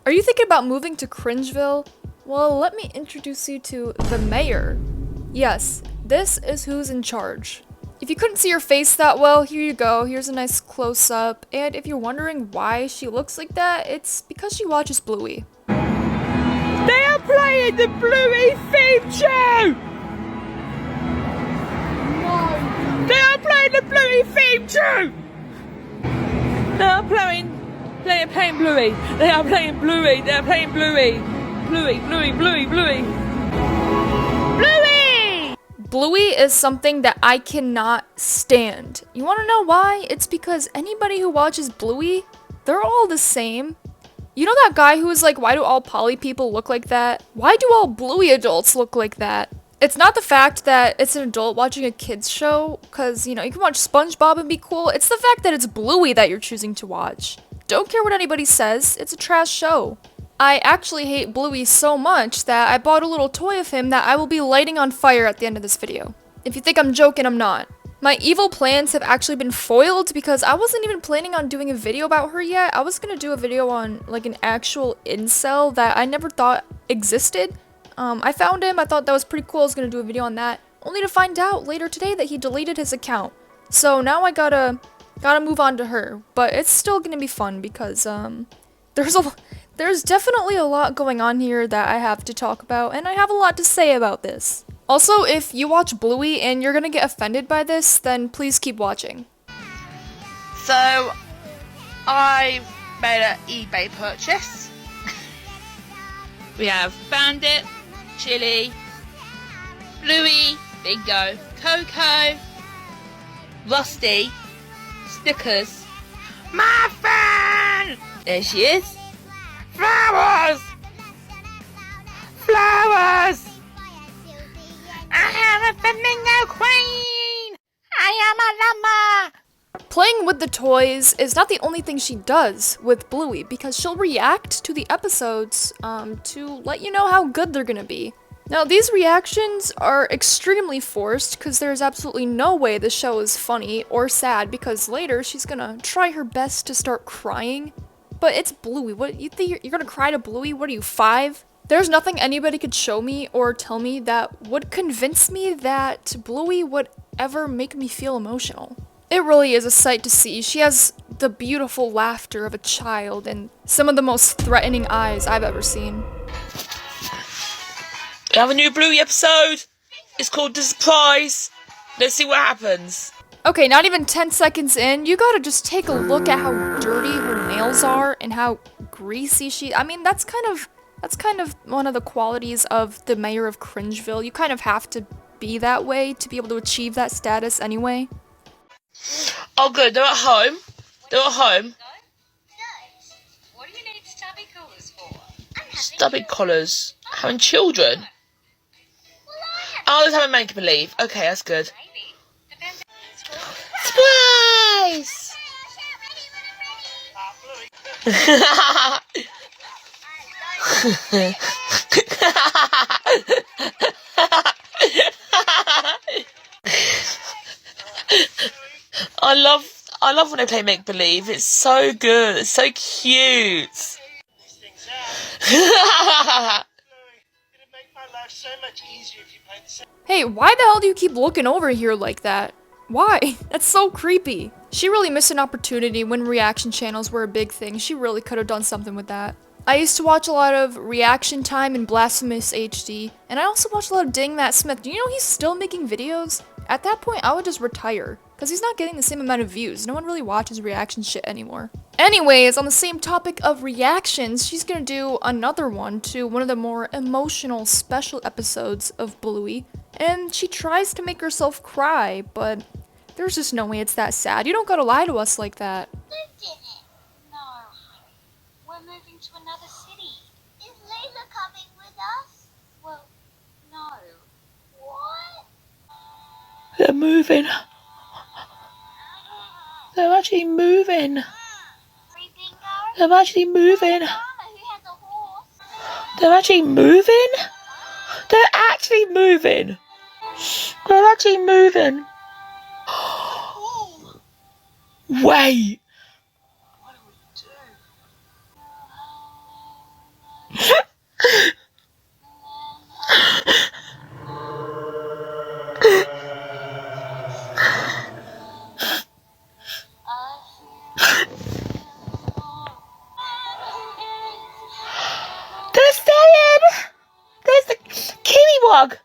Are you thinking about moving to Cringeville? Well, let me introduce you to the mayor. Yes, this is who's in charge. If you couldn't see her face that well, here you go. Here's a nice close-up. And if you're wondering why she looks like that, it's because she watches Bluey. They are playing the Bluey theme tune! No. They are playing the Bluey theme tune! They are playing Bluey. They are playing Bluey. They are playing Bluey. Bluey. Bluey! Bluey is something that I cannot stand. You wanna know why? It's because anybody who watches Bluey, they're all the same. You know that guy who was like, why do all poly people look like that? Why do all Bluey adults look like that? It's not the fact that it's an adult watching a kid's show, because, you know, you can watch SpongeBob and be cool. It's the fact that it's Bluey that you're choosing to watch. Don't care what anybody says, it's a trash show. I actually hate Bluey so much that I bought a little toy of him that I will be lighting on fire at the end of this video. If you think I'm joking, I'm not. My evil plans have actually been foiled because I wasn't even planning on doing a video about her yet. I was gonna do a video on like an actual incel that I never thought existed. I found him, I thought that was pretty cool, I was gonna do a video on that, only to find out later today that he deleted his account. So now I gotta move on to her, but it's still gonna be fun because there's definitely a lot going on here that I have to talk about, and I have a lot to say about this. Also, if you watch Bluey and you're gonna get offended by this, then please keep watching. So, I've made an eBay purchase. We have Bandit, Chili, Bluey, Bingo, Coco, Rusty, Stickers, Muffin! There she is. Flowers! Flowers! I am a flamingo queen! I am a llama! Playing with the toys is not the only thing she does with Bluey, because she'll react to the episodes to let you know how good they're gonna be. Now, these reactions are extremely forced because there's absolutely no way the show is funny or sad, because later she's gonna try her best to start crying. But it's Bluey. What, you think you're gonna cry to Bluey? What are you, 5? There's nothing anybody could show me or tell me that would convince me that Bluey would ever make me feel emotional. It really is a sight to see. She has the beautiful laughter of a child and some of the most threatening eyes I've ever seen. We have a new Bluey episode. It's called The Surprise. Let's see what happens. Okay, not even 10 seconds in, you gotta just take a look at how dirty her nails are and how greasy I mean, that's kind of one of the qualities of the mayor of Cringeville. You kind of have to be that way to be able to achieve that status anyway. Oh good, they're at home. They're at home. What do you need stubby collars for? Stubby collars. Having children. Oh, let's have a make-believe. Okay, that's good. Surprise! I love when they play make-believe. It's so good. It's so cute. Hey, why the hell do you keep looking over here like that? Why? That's so creepy. She really missed an opportunity when reaction channels were a big thing. She really could have done something with that. I used to watch a lot of Reaction Time and Blasphemous HD, and I also watched a lot of Dang That Smith. Do you know he's still making videos? At that point, I would just retire, because he's not getting the same amount of views. No one really watches reaction shit anymore. Anyways, on the same topic of reactions, she's gonna do another one to one of the more emotional special episodes of Bluey, and she tries to make herself cry, but there's just no way it's that sad. You don't gotta lie to us like that. Lived in it. No, honey. We're moving to another city. Is Lisa coming with us? Well, no. What? They're moving. They're actually moving. Free bingo? They're actually moving. Mama who has a horse. They're actually moving? They're actually moving. They're actually moving. Wait. What do we do? They're staying! There's the Kiwiwog!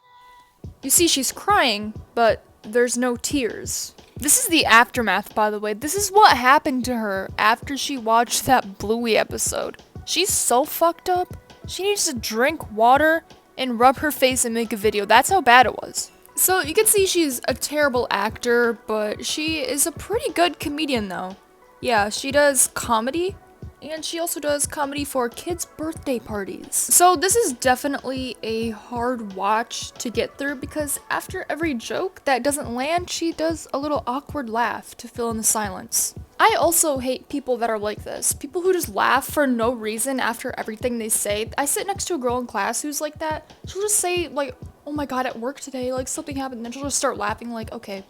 You see, she's crying, but there's no tears. This is the aftermath, by the way. This is what happened to her after she watched that Bluey episode. She's so fucked up. She needs to drink water and rub her face and make a video. That's how bad it was. So you can see she's a terrible actor, but she is a pretty good comedian though. Yeah, she does comedy, and she also does comedy for kids' birthday parties. So this is definitely a hard watch to get through because after every joke that doesn't land, she does a little awkward laugh to fill in the silence. I also hate people that are like this. People who just laugh for no reason after everything they say. I sit next to a girl in class who's like that. She'll just say like, oh my god, at work today, like something happened, and then she'll just start laughing like, okay.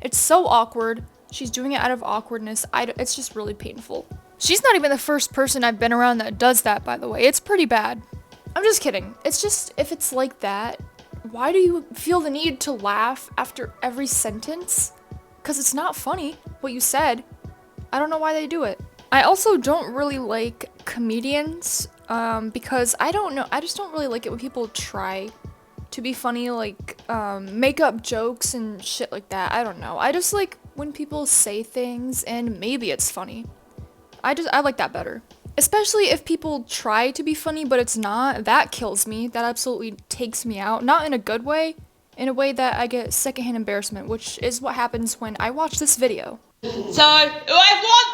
It's so awkward. She's doing it out of awkwardness. It's just really painful. She's not even the first person I've been around that does that, by the way. It's pretty bad. I'm just kidding. It's just, if it's like that, why do you feel the need to laugh after every sentence? Because it's not funny, what you said. I don't know why they do it. I also don't really like comedians, because I don't know, I just don't really like it when people try to be funny, like, make up jokes and shit like that. I don't know. I just like when people say things and maybe it's funny. I like that better. Especially if people try to be funny but it's not, that kills me. That absolutely takes me out. Not in a good way, in a way that I get secondhand embarrassment, which is what happens when I watch this video. So, who I want?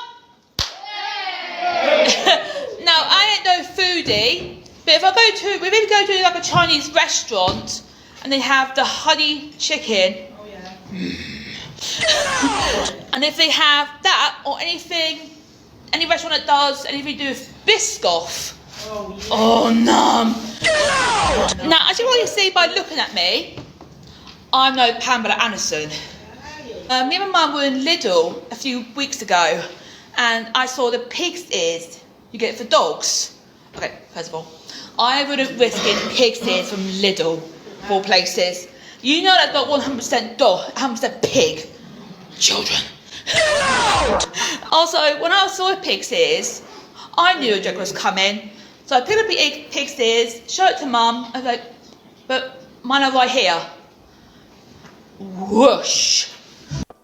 Now, I ain't no foodie, but if we maybe go to like a Chinese restaurant and they have the honey chicken. Oh yeah. And if they have that or anything, any restaurant that does anything to do with Biscoff. Oh, yeah. Oh, no. Now, as you already see by looking at me, I'm no Pamela Anderson. Me and my mum were in Lidl a few weeks ago, and I saw the pig's ears you get for dogs. Okay, first of all, I wouldn't risk getting pig's ears from Lidl, of all places. You know that's not 100% dog, 100% pig. Children. Also, when I saw pig's ears, I knew a joke was coming. So I picked up the pig's ears, showed it to Mum, I was like, but mine are right here. Whoosh.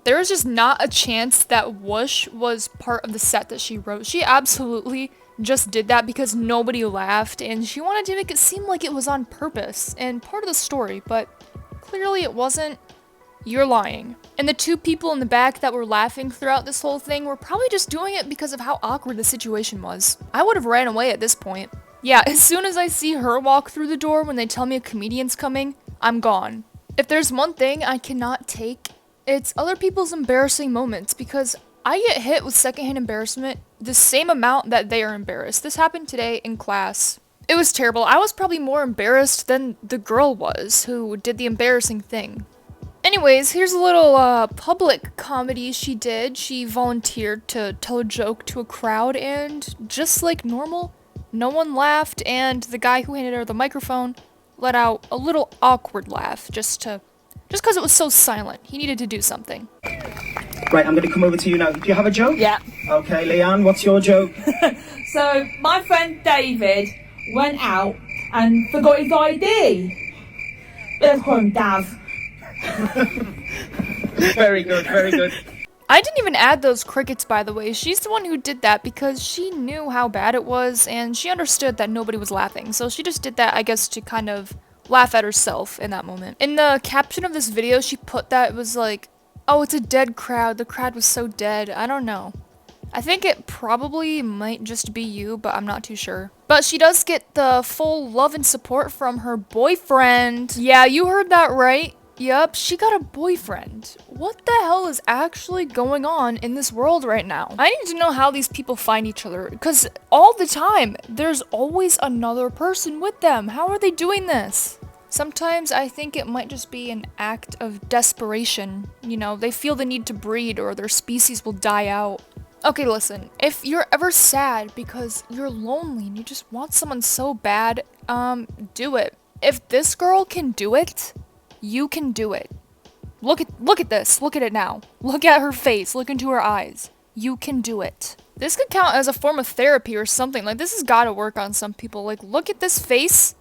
There was just not a chance that whoosh was part of the set that she wrote. She absolutely just did that because nobody laughed, and she wanted to make it seem like it was on purpose and part of the story, but clearly it wasn't. You're lying. And the two people in the back that were laughing throughout this whole thing were probably just doing it because of how awkward the situation was. I would have ran away at this point. Yeah, as soon as I see her walk through the door when they tell me a comedian's coming, I'm gone. If there's one thing I cannot take, it's other people's embarrassing moments, because I get hit with secondhand embarrassment the same amount that they are embarrassed. This happened today in class. It was terrible. I was probably more embarrassed than the girl was who did the embarrassing thing. Anyways, here's a little public comedy she did. She volunteered to tell a joke to a crowd, and just like normal, no one laughed, and the guy who handed her the microphone let out a little awkward laugh just because it was so silent. He needed to do something. Right, I'm going to come over to you now. Do you have a joke? Yeah. Okay, Leanne, what's your joke? So, my friend David went out and forgot his ID. Let's call him Dav. Very good, very good. I didn't even add those crickets, by the way. She's the one who did that because she knew how bad it was, and she understood that nobody was laughing. So she just did that, I guess, to kind of laugh at herself in that moment. In the caption of this video, she put that it was like, oh, it's a dead crowd. The crowd was so dead. I don't know. I think it probably might just be you, but I'm not too sure. But she does get the full love and support from her boyfriend. Yeah, you heard that right. Yup, she got a boyfriend. What the hell is actually going on in this world right now? I need to know how these people find each other, because all the time, there's always another person with them. How are they doing this? Sometimes I think it might just be an act of desperation. You know, they feel the need to breed or their species will die out. Okay, listen. If you're ever sad because you're lonely and you just want someone so bad, do it. If this girl can do it, you can do it. Look at this. Look at it now. Look at her face. Look into her eyes. You can do it. This could count as a form of therapy or something. Like, this has got to work on some people. Like, look at this face.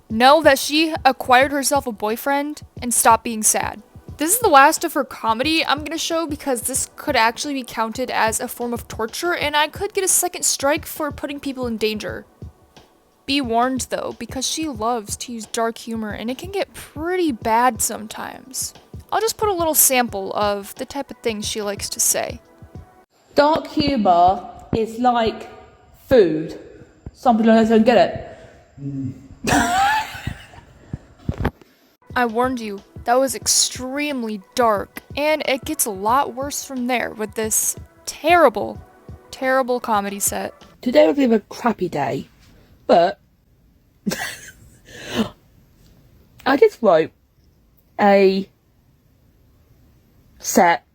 Know that she acquired herself a boyfriend and stop being sad. This is the last of her comedy I'm gonna show because this could actually be counted as a form of torture and I could get a second strike for putting people in danger. Be warned though, because she loves to use dark humor and it can get pretty bad sometimes. I'll just put a little sample of the type of things she likes to say. Dark humour is like food. Some people don't get it. I warned you, that was extremely dark, and it gets a lot worse from there with this terrible, terrible comedy set. Today was a bit of a crappy day, but I just wrote a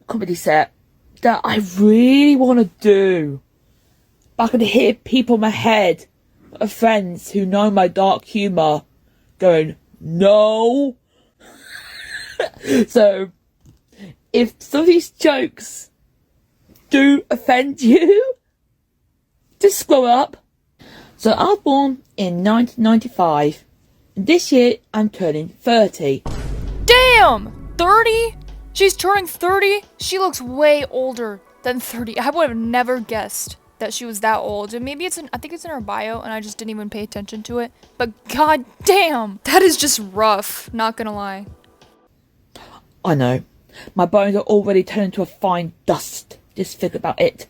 comedy set, that I really want to do. But I can hear people in my head, friends who know my dark humour, going, no. So, if some of these jokes do offend you, just scroll up. So I was born in 1995, and this year I'm turning 30. Damn! 30? She's turning 30? She looks way older than 30. I would have never guessed that she was that old. And maybe I think it's in her bio, and I just didn't even pay attention to it. But god damn! That is just rough, not gonna lie. I know. My bones are already turning to a fine dust. Just think about it.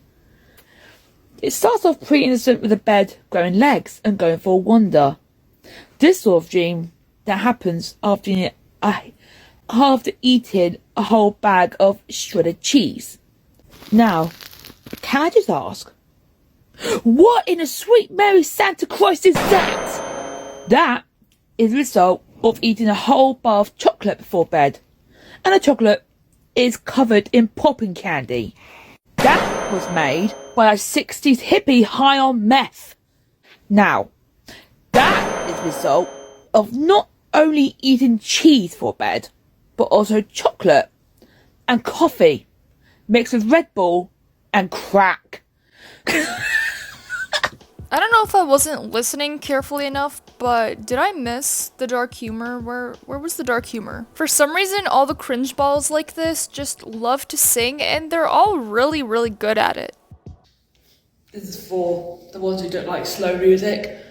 It starts off pretty innocent with a bed, growing legs, and going for a wander. This sort of dream that happens after eating a whole bag of shredded cheese. Now, can I just ask, what in a sweet Mary Santa Christ is that? That is the result of eating a whole bar of chocolate before bed. And the chocolate is covered in popping candy. That was made by a 60s hippie high on meth. Now, that is the result of not only eating cheese for bed, but also chocolate and coffee mixed with Red Bull and crack. I don't know if I wasn't listening carefully enough, but did I miss the dark humor? Where was the dark humor? For some reason, all the cringe balls like this just love to sing, and they're all really, really good at it. This is for the ones who don't like slow music.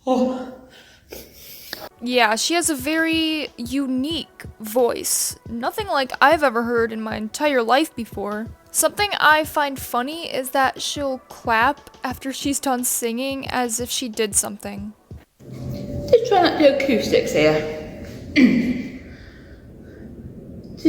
Oh. Yeah, she has a very unique voice. Nothing like I've ever heard in my entire life before. Something I find funny is that she'll clap after she's done singing as if she did something. Just trying out the acoustics here. Do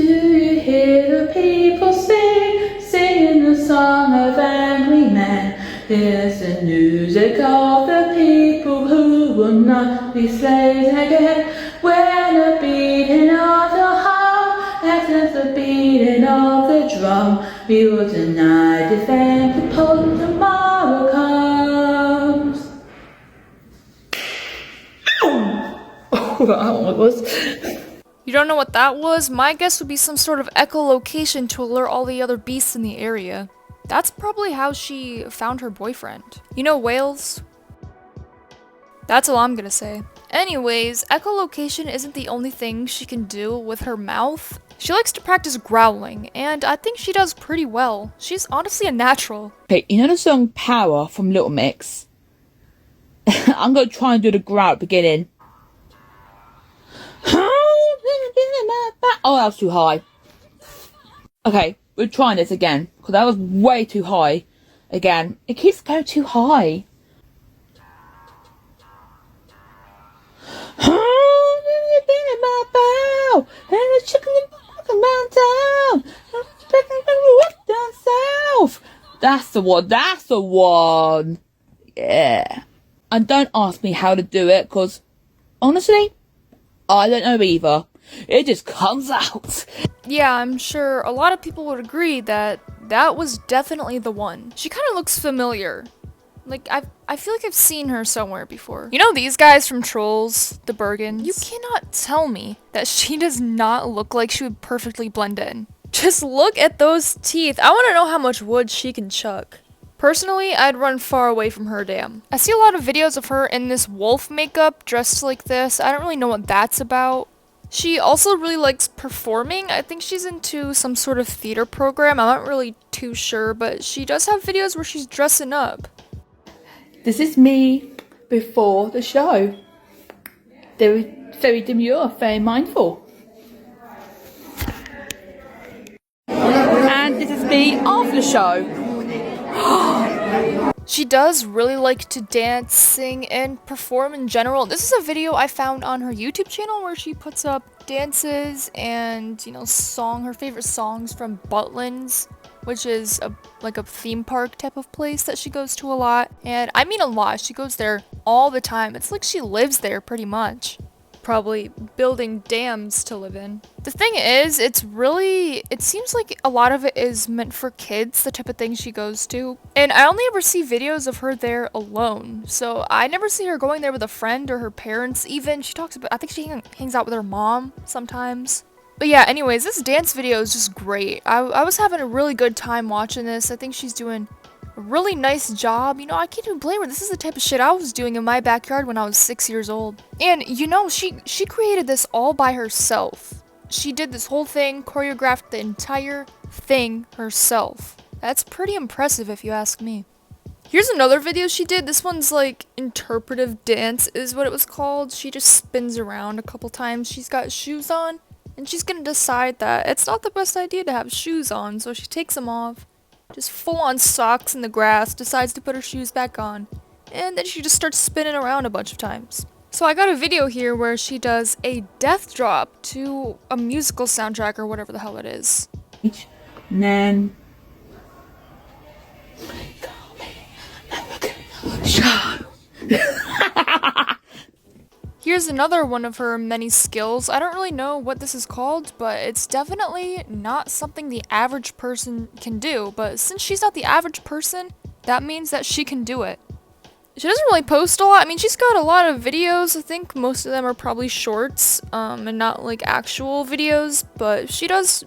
you hear the people singing the song of angry men? Here's the music of the people who will not be slaves again. When the beating of the heart answers the beating of the drum, we will tonight defend the post tomorrow comes. Oh, that one was. You don't know what that was? My guess would be some sort of echolocation to alert all the other beasts in the area. That's probably how she found her boyfriend. You know whales? That's all I'm gonna say. Anyways, echolocation isn't the only thing she can do with her mouth. She likes to practice growling, and I think she does pretty well. She's honestly a natural. Okay, you know the song Power from Little Mix? I'm gonna try and do the growl at the beginning. Oh, that was too high. Okay, we're trying this again, because that was way too high. Again, it keeps going too high. That's the one, that's the one. Yeah. And don't ask me how to do it, because, honestly, I don't know either. It just comes out. Yeah, I'm sure a lot of people would agree that that was definitely the one. She kind of looks familiar. Like, I feel like I've seen her somewhere before. You know these guys from Trolls, the Bergens? You cannot tell me that she does not look like she would perfectly blend in. Just look at those teeth. I want to know how much wood she can chuck. Personally, I'd run far away from her dam. I see a lot of videos of her in this wolf makeup, dressed like this. I don't really know what that's about. She also really likes performing. I think she's into some sort of theater program. I'm not really too sure, but she does have videos where she's dressing up. This is me before the show. Very, very demure, very mindful. And this is me after the show. She does really like to dance, sing, and perform in general. This is a video I found on her YouTube channel where she puts up dances and, you know, her favorite songs from Butlins, which is like a theme park type of place that she goes to a lot. And I mean a lot, she goes there all the time. It's like she lives there pretty much. Probably building dams to live in. The thing is, it seems like a lot of it is meant for kids, the type of thing she goes to. And I only ever see videos of her there alone. So I never see her going there with a friend or her parents even. She talks about, I think she hangs out with her mom sometimes. But yeah, anyways, this dance video is just great. I was having a really good time watching this. I think she's doing a really nice job. You know, I can't even blame her. This is the type of shit I was doing in my backyard when I was 6 years old. And, you know, she created this all by herself. She did this whole thing, choreographed the entire thing herself. That's pretty impressive if you ask me. Here's another video she did. This one's like interpretive dance is what it was called. She just spins around a couple times. She's got shoes on. And she's gonna decide that it's not the best idea to have shoes on, so she takes them off. Just full on socks in the grass, decides to put her shoes back on. And then she just starts spinning around a bunch of times. So I got a video here where she does a death drop to a musical soundtrack or whatever the hell it is. And then... Here's another one of her many skills. I don't really know what this is called, but it's definitely not something the average person can do. But since she's not the average person, that means that she can do it. She doesn't really post a lot. I mean, she's got a lot of videos. I think most of them are probably shorts, and not like actual videos. But she does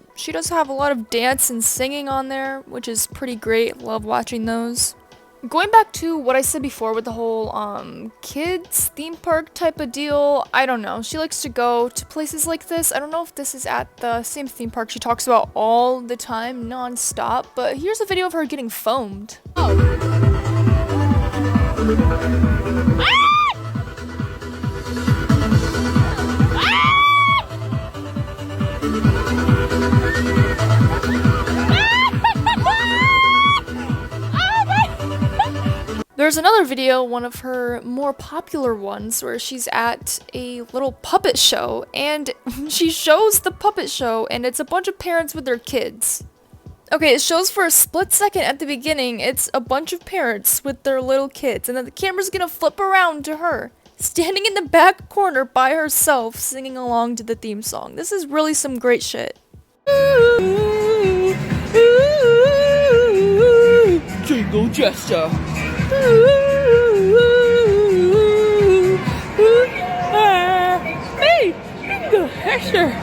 have a lot of dance and singing on there, which is pretty great. Love watching those. Going back to what I said before with the whole kids theme park type of deal, I don't know. She likes to go to places like this. I don't know if this is at the same theme park she talks about all the time, non-stop, but here's a video of her getting foamed. There's another video, one of her more popular ones, where she's at a little puppet show, and she shows the puppet show, and it's a bunch of parents with their kids. Okay, it shows for a split second at the beginning, it's a bunch of parents with their little kids, and then the camera's gonna flip around to her, standing in the back corner by herself, singing along to the theme song. This is really some great shit. Jingle gesture. Me! Jingle gesture!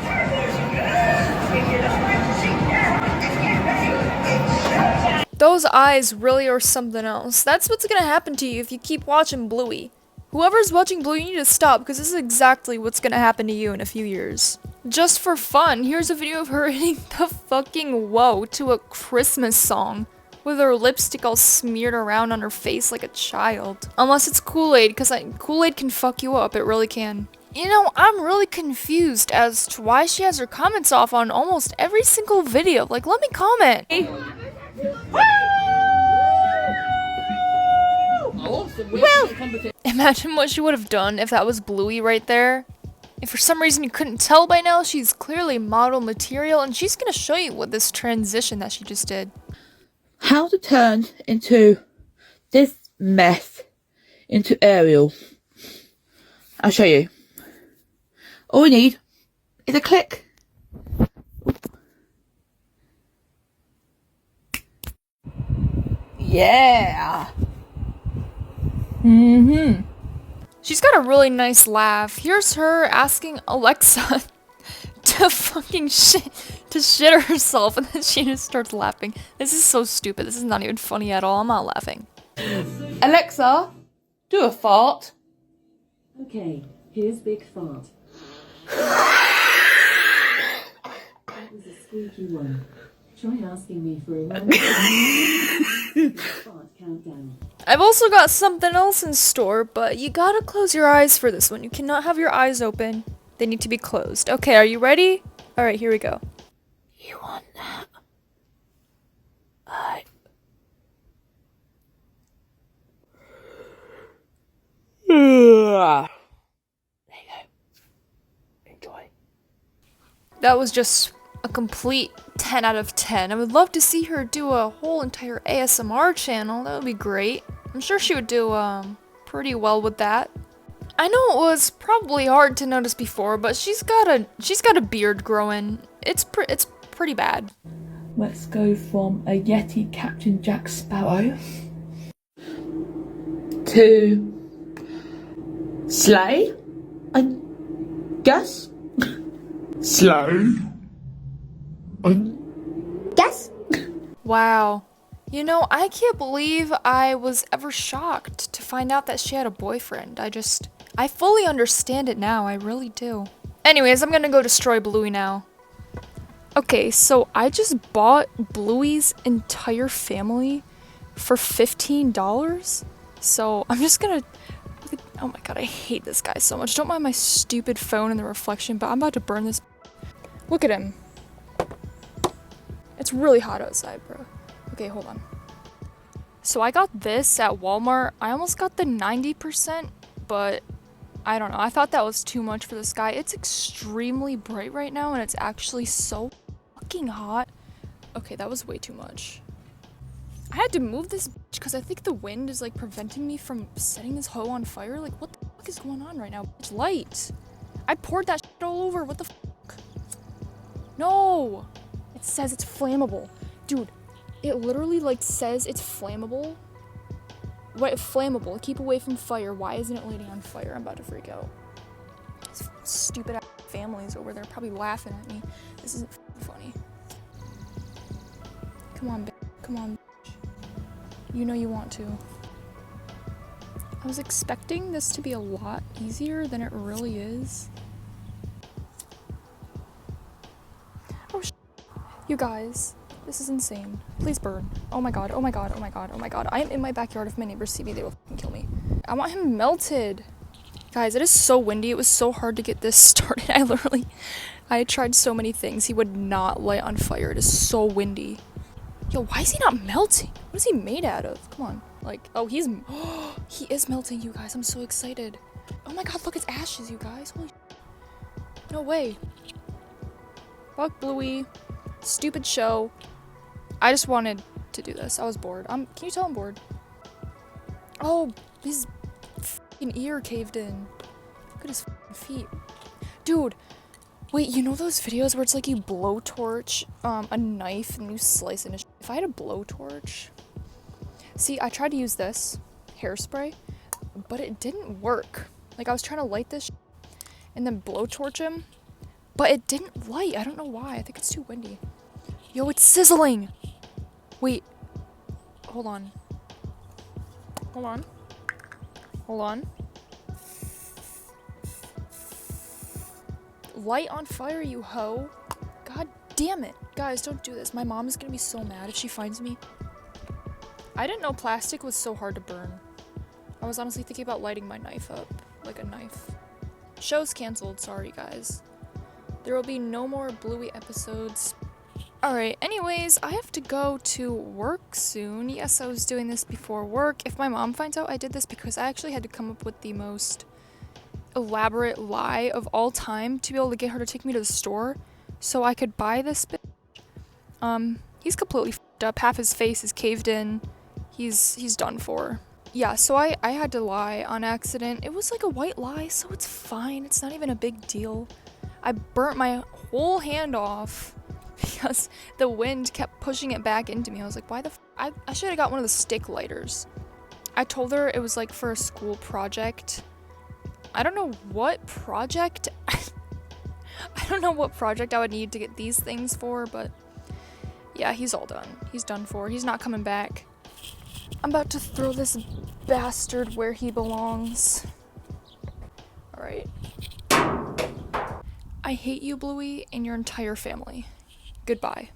Those eyes really are something else. That's what's gonna happen to you if you keep watching Bluey. Whoever's watching Bluey, you need to stop, because this is exactly what's gonna happen to you in a few years. Just for fun, here's a video of her hitting the fucking whoa to a Christmas song, with her lipstick all smeared around on her face like a child. Unless it's Kool-Aid, because Kool-Aid can fuck you up, it really can. You know, I'm really confused as to why she has her comments off on almost every single video. Like, let me comment. Well, Imagine what she would have done if that was Bluey right there. If for some reason you couldn't tell by now, she's clearly model material, and she's gonna show you what this transition that she just did. how to turn into this mess into Arial. I'll show you. All we need is a click. Yeah. She's got a really nice laugh. Here's her asking Alexa to fucking shit herself, and then she just starts laughing. This is so stupid. This is not even funny at all. I'm not laughing. Alexa, do a fart. Okay, here's Big Fart. That was a squeaky one. Try asking me for a random fart countdown. I've also got something else in store, but you gotta close your eyes for this one. You cannot have your eyes open. They need to be closed. Okay, are you ready? Alright, here we go. You want that? There you go. Enjoy. That was just a complete 10 out of 10. I would love to see her do a whole entire ASMR channel. That would be great. I'm sure she would do pretty well with that. I know it was probably hard to notice before, but she's got a beard growing. It's pretty bad. Let's go from a Yeti Captain Jack Sparrow to Slay, I guess. Slow. Guess. Wow. You know, I can't believe I was ever shocked to find out that she had a boyfriend. I fully understand it now, I really do. Anyways, I'm gonna go destroy Bluey now. Okay, so I just bought Bluey's entire family for $15. So I'm just gonna, oh my god, I hate this guy so much. Don't mind my stupid phone and the reflection, but I'm about to burn this. Look at him. It's really hot outside, bro. Okay, hold on. So I got this at Walmart. I almost got the 90%, but I don't know. I thought that was too much for this guy. It's extremely bright right now, and it's actually so fucking hot. Okay, that was way too much. I had to move this bitch because I think the wind is like preventing me from setting this hoe on fire. Like, what the fuck is going on right now? It's light. I poured that shit all over. What the fuck? No! It says it's flammable. Dude, it literally like says it's flammable. What, flammable? Keep away from fire. Why isn't it lighting on fire? I'm about to freak out. These stupid ass families over there probably laughing at me. This isn't funny. Come on, bitch. Come on, bitch. You know you want to. I was expecting this to be a lot easier than it really is. Oh, you guys. This is insane. Please burn. Oh my god, oh my god, oh my god, oh my god. I am in my backyard. If my neighbors see me, they will fucking kill me. I want him melted. Guys, it is so windy. It was so hard to get this started. I tried so many things. He would not light on fire. It is so windy. Yo, why is he not melting? What is he made out of? Come on. Like, oh, he is melting, you guys. I'm so excited. Oh my god, look, it's ashes, you guys. Holy no way. Fuck Bluey. Stupid show. I just wanted to do this. I was bored. Can you tell I'm bored? Oh, his f***ing ear caved in. Look at his f***ing feet. Dude, wait, you know those videos where it's like you blowtorch a knife and you slice it? If I had a blowtorch... See, I tried to use this hairspray, but it didn't work. Like, I was trying to light this and then blowtorch him, but it didn't light. I don't know why. I think it's too windy. Yo, it's sizzling! Wait. Hold on. Hold on. Hold on. Light on fire, you hoe. God damn it. Guys, don't do this. My mom is gonna be so mad if she finds me. I didn't know plastic was so hard to burn. I was honestly thinking about lighting my knife up. Like a knife. Show's canceled. Sorry, guys. There will be no more Bluey episodes. Alright, anyways, I have to go to work soon. Yes, I was doing this before work. If my mom finds out I did this because I actually had to come up with the most elaborate lie of all time to be able to get her to take me to the store so I could buy this bitch. He's completely f***ed up. Half his face is caved in. He's done for. Yeah, so I had to lie on accident. It was like a white lie, so it's fine. It's not even a big deal. I burnt my whole hand off because the wind kept pushing it back into me. I was like, why the I should have got one of the stick lighters. I told her it was like for a school project. I don't know what project. I don't know what project I would need to get these things for, but yeah, he's all done. He's done for. He's not coming back. I'm about to throw this bastard where he belongs. Alright. I hate you, Bluey, and your entire family. Goodbye.